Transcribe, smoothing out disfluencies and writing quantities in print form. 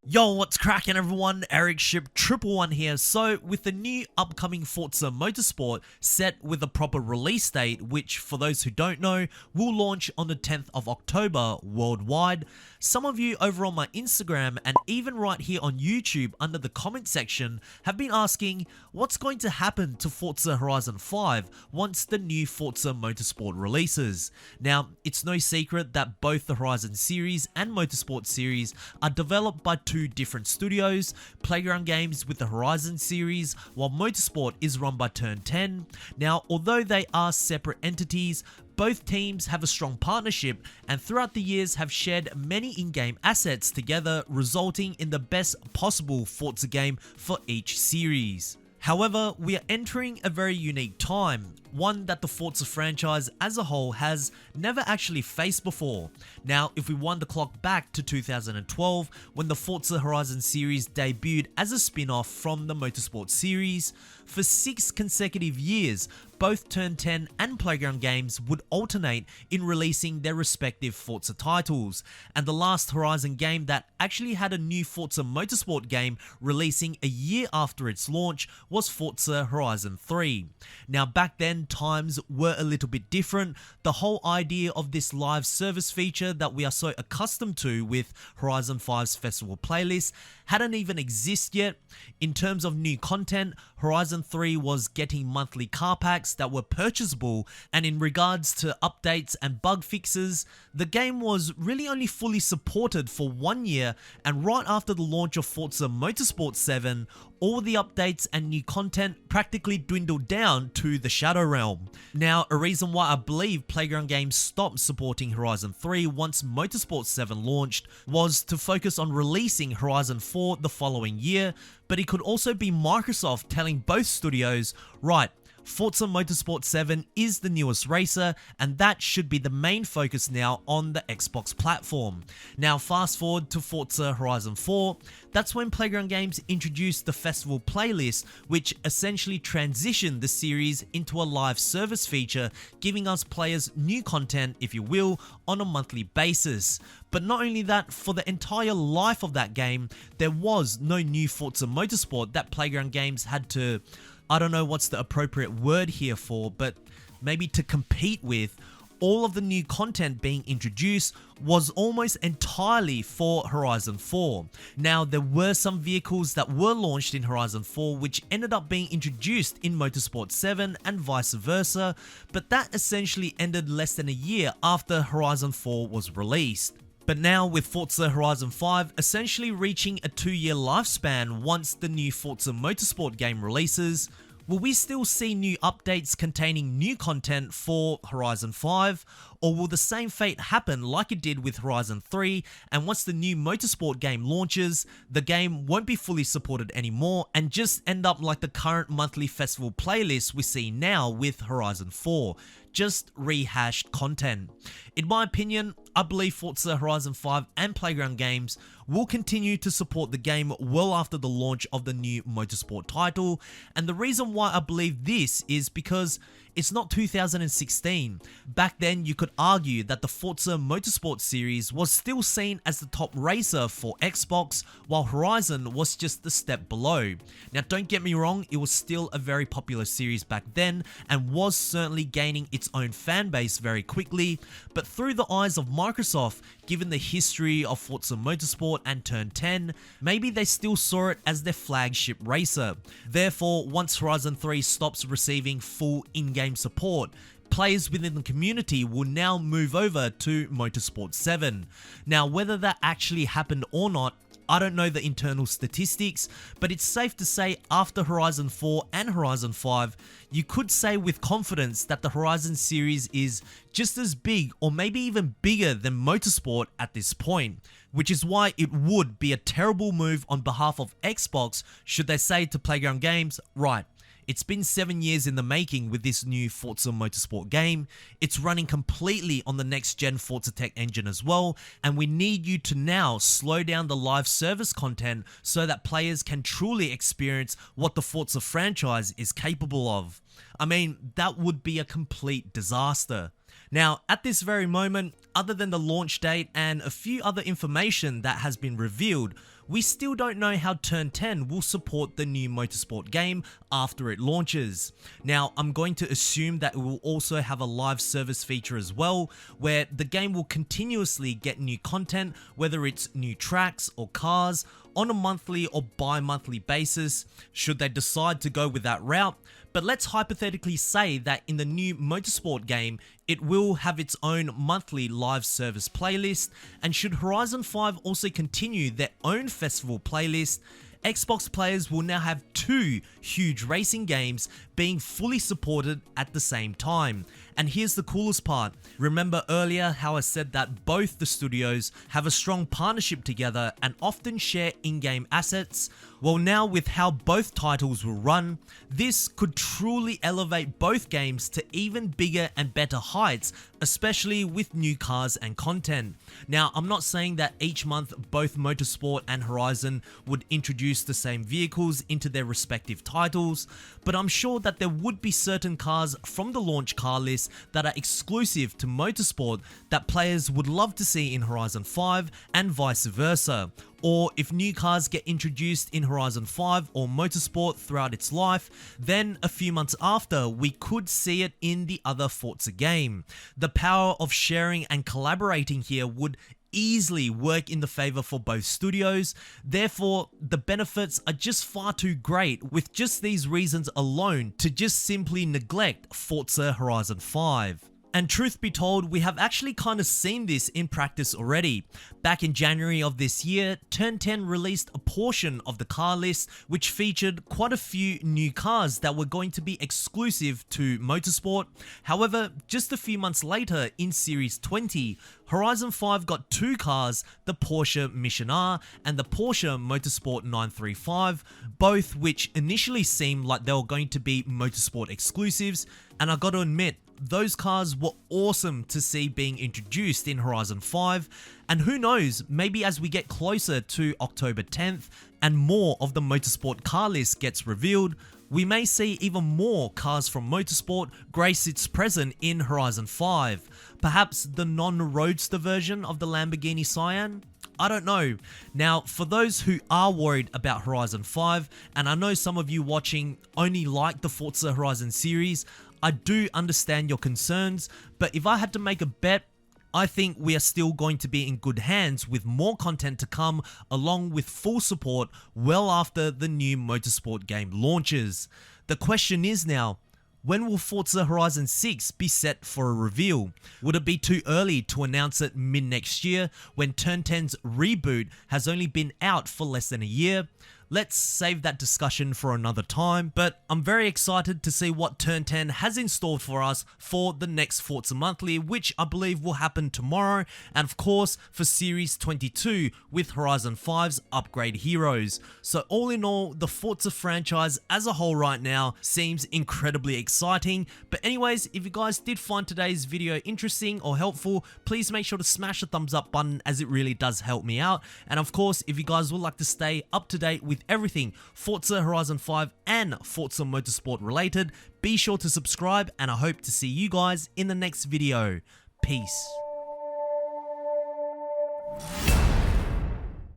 Yo, what's cracking everyone? Ericship 111 here. So, with the new upcoming Forza Motorsport set with a proper release date, which for those who don't know, will launch on the 10th of October worldwide, some of you over on my Instagram and even right here on YouTube under the comment section have been asking what's going to happen to Forza Horizon 5 once the new Forza Motorsport releases. Now, it's no secret that both the Horizon series and Motorsport series are developed by two different studios, Playground Games with the Horizon series, while Motorsport is run by Turn 10. Now, although they are separate entities, both teams have a strong partnership and throughout the years have shared many in-game assets together, resulting in the best possible Forza game for each series. However, we are entering a very unique time, one that the Forza franchise as a whole has never actually faced before. Now, if we wind the clock back to 2012, when the Forza Horizon series debuted as a spin-off from the Motorsport series, for 6 consecutive years, both Turn 10 and Playground Games would alternate in releasing their respective Forza titles, and the last Horizon game that actually had a new Forza Motorsport game releasing a year after its launch was Forza Horizon 3. Now, back then, times were a little bit different. The whole idea of this live service feature that we are so accustomed to with Horizon 5's festival playlist hadn't even existed yet. In terms of new content, Horizon 3 was getting monthly car packs that were purchasable, and in regards to updates and bug fixes, the game was really only fully supported for 1 year, and right after the launch of Forza Motorsport 7, all the updates and new content practically dwindled down to the Shadow Realm. Now, a reason why I believe Playground Games stopped supporting Horizon 3 once Motorsport 7 launched was to focus on releasing Horizon 4 the following year, but it could also be Microsoft telling both studios, right, Forza Motorsport 7 is the newest racer, and that should be the main focus now on the Xbox platform. Now, fast forward to Forza Horizon 4, that's when Playground Games introduced the festival playlist, which essentially transitioned the series into a live service feature, giving us players new content, if you will, on a monthly basis. But not only that, for the entire life of that game, there was no new Forza Motorsport that Playground Games had to, I don't know what's the appropriate word here for, but maybe to compete with. All of the new content being introduced was almost entirely for Horizon 4. Now, there were some vehicles that were launched in Horizon 4 which ended up being introduced in Motorsport 7 and vice versa, but that essentially ended less than a year after Horizon 4 was released. But now, with Forza Horizon 5 essentially reaching a 2-year lifespan once the new Forza Motorsport game releases, will we still see new updates containing new content for Horizon 5? Or will the same fate happen like it did with Horizon 3, and once the new Motorsport game launches, the game won't be fully supported anymore and just end up like the current monthly festival playlist we see now with Horizon 4? Just rehashed content. In my opinion, I believe Forza Horizon 5 and Playground Games will continue to support the game well after the launch of the new Motorsport title, and the reason why I believe this is because it's not 2016. Back then, you could argue that the Forza Motorsport series was still seen as the top racer for Xbox, while Horizon was just the step below. Now, don't get me wrong, it was still a very popular series back then, and was certainly gaining its own fan base very quickly, but through the eyes of Microsoft, given the history of Forza Motorsport and Turn 10, maybe they still saw it as their flagship racer. Therefore, once Horizon 3 stops receiving full in-game support, players within the community will now move over to Motorsport 7. Now, whether that actually happened or not, I don't know the internal statistics, but it's safe to say after Horizon 4 and Horizon 5, you could say with confidence that the Horizon series is just as big or maybe even bigger than Motorsport at this point, which is why it would be a terrible move on behalf of Xbox should they say to Playground Games, right, it's been 7 years in the making with this new Forza Motorsport game. It's running completely on the next gen Forza Tech engine as well, and we need you to now slow down the live service content so that players can truly experience what the Forza franchise is capable of. I mean, that would be a complete disaster. Now, at this very moment, other than the launch date and a few other information that has been revealed, we still don't know how Turn 10 will support the new motorsport game after it launches. Now, I'm going to assume that it will also have a live service feature as well, where the game will continuously get new content, whether it's new tracks or cars, on a monthly or bi-monthly basis, should they decide to go with that route. But let's hypothetically say that in the new motorsport game, it will have its own monthly live service playlist, and should Horizon 5 also continue their own festival playlist, Xbox players will now have two huge racing games being fully supported at the same time. And here's the coolest part. Remember earlier how I said that both the studios have a strong partnership together and often share in-game assets? Well, now with how both titles will run, this could truly elevate both games to even bigger and better heights, especially with new cars and content. Now, I'm not saying that each month both Motorsport and Horizon would introduce the same vehicles into their respective titles, but I'm sure that there would be certain cars from the launch car list that are exclusive to Motorsport that players would love to see in Horizon 5 and vice versa. Or if new cars get introduced in Horizon 5 or Motorsport throughout its life, then a few months after we could see it in the other Forza game. The power of sharing and collaborating here would easily work in the favor for both studios. Therefore, the benefits are just far too great with just these reasons alone to just simply neglect Forza Horizon 5. And truth be told, we have actually kind of seen this in practice already. Back in January of this year, Turn 10 released a portion of the car list which featured quite a few new cars that were going to be exclusive to Motorsport. However, just a few months later in Series 20, Horizon 5 got two cars, the Porsche Mission R and the Porsche Motorsport 935, both which initially seemed like they were going to be Motorsport exclusives, and I gotta admit, those cars were awesome to see being introduced in Horizon 5, and who knows, maybe as we get closer to October 10th and more of the Motorsport car list gets revealed, we may see even more cars from Motorsport grace its presence in Horizon 5. Perhaps the non-roadster version of the Lamborghini Cyan? I don't know. Now, for those who are worried about Horizon 5, and I know some of you watching only like the Forza Horizon series, I do understand your concerns, but if I had to make a bet, I think we are still going to be in good hands with more content to come along with full support well after the new Motorsport game launches. The question is now, when will Forza Horizon 6 be set for a reveal? Would it be too early to announce it mid-next year when Turn 10's reboot has only been out for less than a year? Let's save that discussion for another time, but I'm very excited to see what Turn 10 has in store for us for the next Forza Monthly, which I believe will happen tomorrow, and of course for Series 22 with Horizon 5's upgrade heroes. So all in all, the Forza franchise as a whole right now seems incredibly exciting. But anyways, if you guys did find today's video interesting or helpful, please make sure to smash the thumbs up button as it really does help me out. And of course, if you guys would like to stay up to date with everything Forza Horizon 5 and Forza Motorsport related, be sure to subscribe, and I hope to see you guys in the next video. Peace.